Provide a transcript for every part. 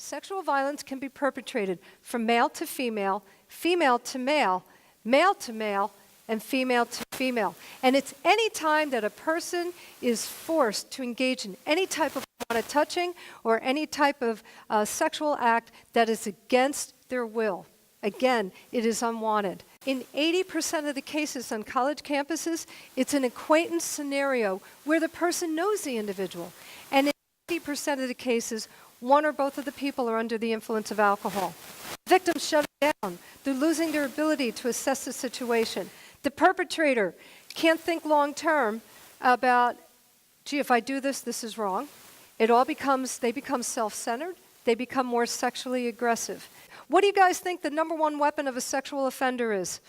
sexual violence can be perpetrated from male to female, female to male, male to male, and female to female. And it's any time that a person is forced to engage in any type of touching or any type of sexual act that is against their will. Again, it is unwanted. In 80% of the cases on college campuses, it's an acquaintance scenario where the person knows the individual. And in 80% of the cases, one or both of the people are under the influence of alcohol. Victims shut it down. They're losing their ability to assess the situation. The perpetrator can't think long term about, gee, if I do this, this is wrong. They become self-centered. They become more sexually aggressive. What do you guys think the number one weapon of a sexual offender is?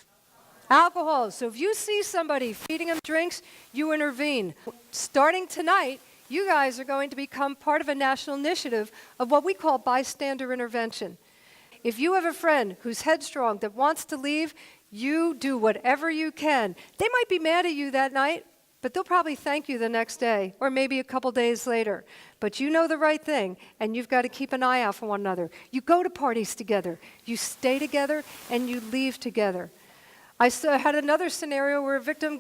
Alcohol. So if you see somebody feeding them drinks, you intervene. Starting tonight, you guys are going to become part of a national initiative of what we call bystander intervention. If you have a friend who's headstrong that wants to leave, you do whatever you can. They might be mad at you that night, but they'll probably thank you the next day or maybe a couple days later. But you know the right thing, and you've got to keep an eye out for one another. You go to parties together, you stay together, and you leave together. I had another scenario where a victim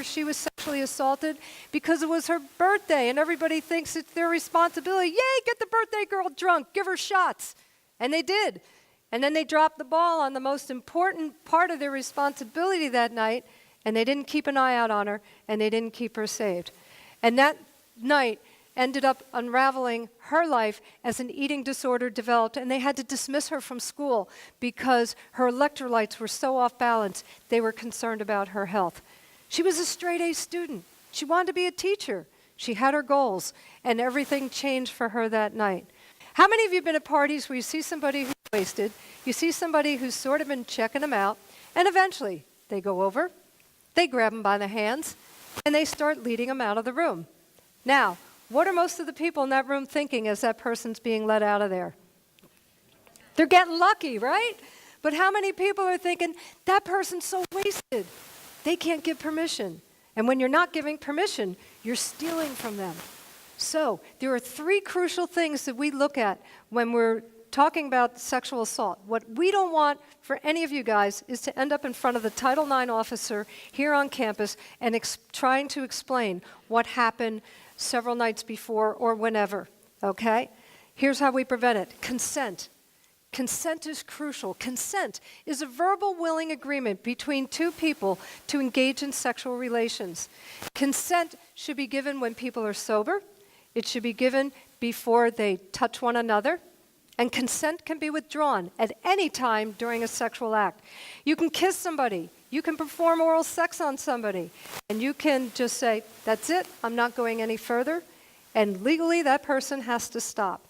she was sexually assaulted because it was her birthday, and everybody thinks it's their responsibility. Yay, get the birthday girl drunk, give her shots. And they did. And then they dropped the ball on the most important part of their responsibility that night, and they didn't keep an eye out on her, and they didn't keep her saved. And that night ended up unraveling her life as an eating disorder developed, and they had to dismiss her from school because her electrolytes were so off balance, they were concerned about her health. She was a straight-A student. She wanted to be a teacher. She had her goals, and everything changed for her that night. How many of you have been at parties where you see somebody who's wasted, you see somebody who's sort of been checking them out, and eventually they go over, they grab them by the hands, and they start leading them out of the room? Now, what are most of the people in that room thinking as that person's being let out of there? They're getting lucky, right? But how many people are thinking, that person's so wasted, they can't give permission? And when you're not giving permission, you're stealing from them. So there are three crucial things that we look at when we're talking about sexual assault. What we don't want for any of you guys is to end up in front of the Title IX officer here on campus and trying to explain what happened several nights before or whenever, okay? Here's how we prevent it. Consent. Consent is crucial. Consent is a verbal willing agreement between two people to engage in sexual relations. Consent should be given when people are sober. It should be given before they touch one another. And consent can be withdrawn at any time during a sexual act. You can kiss somebody. You can perform oral sex on somebody. And you can just say, that's it, I'm not going any further. And legally, that person has to stop.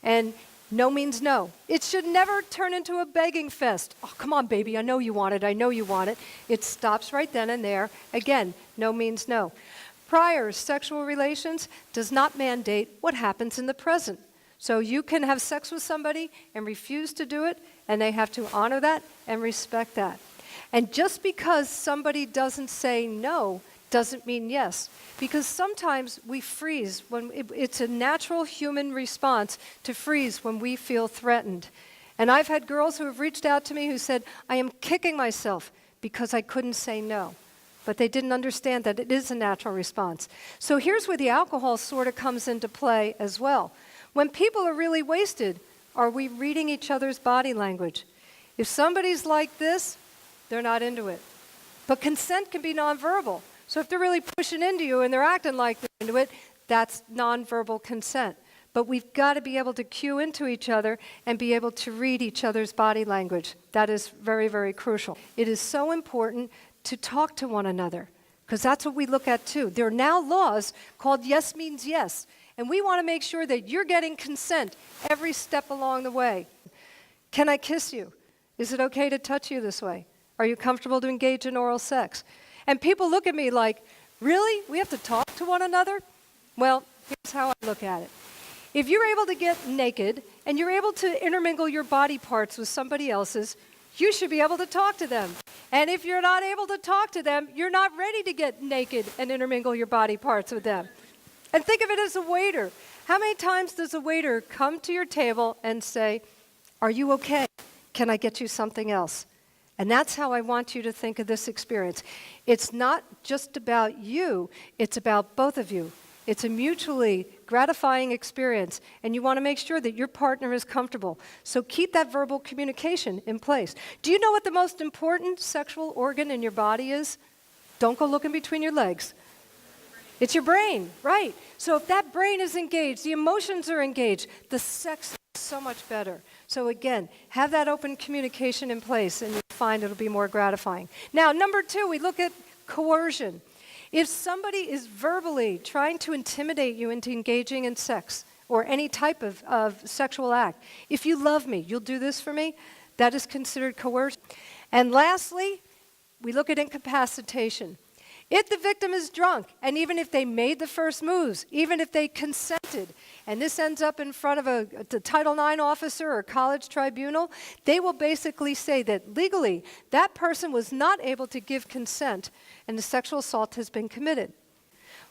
And no means no. It should never turn into a begging fest. Oh, come on, baby, I know you want it, I know you want it. It stops right then and there. Again, no means no. Prior sexual relations does not mandate what happens in the present. So you can have sex with somebody and refuse to do it, and they have to honor that and respect that. And just because somebody doesn't say no doesn't mean yes, because sometimes we freeze when it's a natural human response to freeze when we feel threatened. And I've had girls who have reached out to me who said, I am kicking myself because I couldn't say no. But they didn't understand that it is a natural response. So here's where the alcohol sort of comes into play as well. When people are really wasted, are we reading each other's body language? If somebody's like this, they're not into it. But consent can be nonverbal. So if they're really pushing into you and they're acting like they're into it, that's nonverbal consent. But we've got to be able to cue into each other and be able to read each other's body language. That is very, very crucial. It is so important to talk to one another, because that's what we look at too. There are now laws called yes means yes, and we want to make sure that you're getting consent every step along the way. Can I kiss you? Is it okay to touch you this way? Are you comfortable to engage in oral sex? And people look at me like, really? We have to talk to one another? Well, here's how I look at it. If you're able to get naked and you're able to intermingle your body parts with somebody else's, you should be able to talk to them. And if you're not able to talk to them, you're not ready to get naked and intermingle your body parts with them. And think of it as a waiter. How many times does a waiter come to your table and say, "Are you okay? Can I get you something else?" And that's how I want you to think of this experience. It's not just about you, it's about both of you. It's a mutually gratifying experience, and you want to make sure that your partner is comfortable. So keep that verbal communication in place. Do you know what the most important sexual organ in your body is? Don't go looking between your legs. It's your brain, right? So if that brain is engaged, the emotions are engaged, the sex is so much better. So again, have that open communication in place, and you'll find it'll be more gratifying. Now, number 2, we look at coercion. If somebody is verbally trying to intimidate you into engaging in sex or any type of sexual act, if you love me, you'll do this for me, that is considered coercion. And lastly, we look at incapacitation. If the victim is drunk, and even if they made the first moves, even if they consented, and this ends up in front of a Title IX officer or college tribunal, they will basically say that legally, that person was not able to give consent, and the sexual assault has been committed.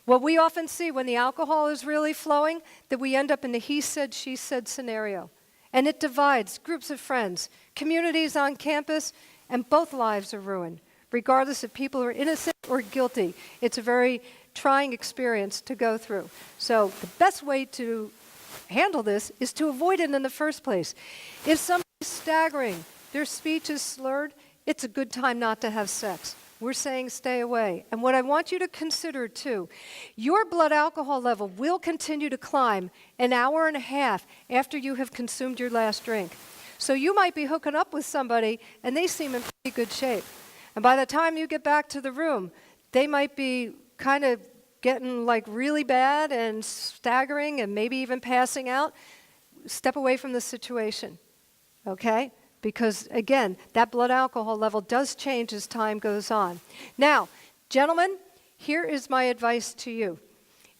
What we often see when the alcohol is really flowing, that we end up in the he said, she said scenario. And it divides groups of friends, communities on campus, and both lives are ruined. Regardless if people are innocent or guilty, it's a very trying experience to go through. So the best way to handle this is to avoid it in the first place. If somebody's staggering, their speech is slurred, it's a good time not to have sex. We're saying stay away. And what I want you to consider too, your blood alcohol level will continue to climb an hour and a half after you have consumed your last drink. So you might be hooking up with somebody and they seem in pretty good shape. And by the time you get back to the room, they might be kind of getting like really bad and staggering and maybe even passing out. Step away from the situation, okay? Because again, that blood alcohol level does change as time goes on. Now, gentlemen, here is my advice to you.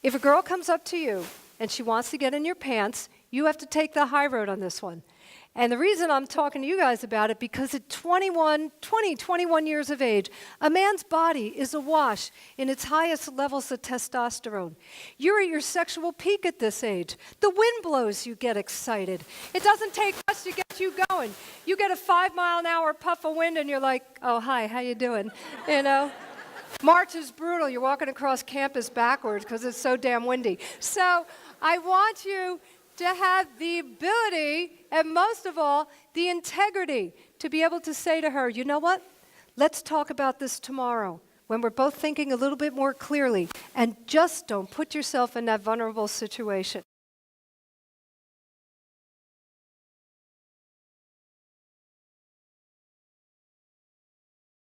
If a girl comes up to you and she wants to get in your pants, you have to take the high road on this one. And the reason I'm talking to you guys about it, because at 21 years of age, a man's body is awash in its highest levels of testosterone. You're at your sexual peak at this age. The wind blows, you get excited. It doesn't take much to get you going. You get a 5-mile-an-hour puff of wind and you're like, "Oh, hi, how you doing?" You know? March is brutal. You're walking across campus backwards because it's so damn windy. So I want you to have the ability, and most of all, the integrity to be able to say to her, "You know what? Let's talk about this tomorrow when we're both thinking a little bit more clearly, and just don't put yourself in that vulnerable situation."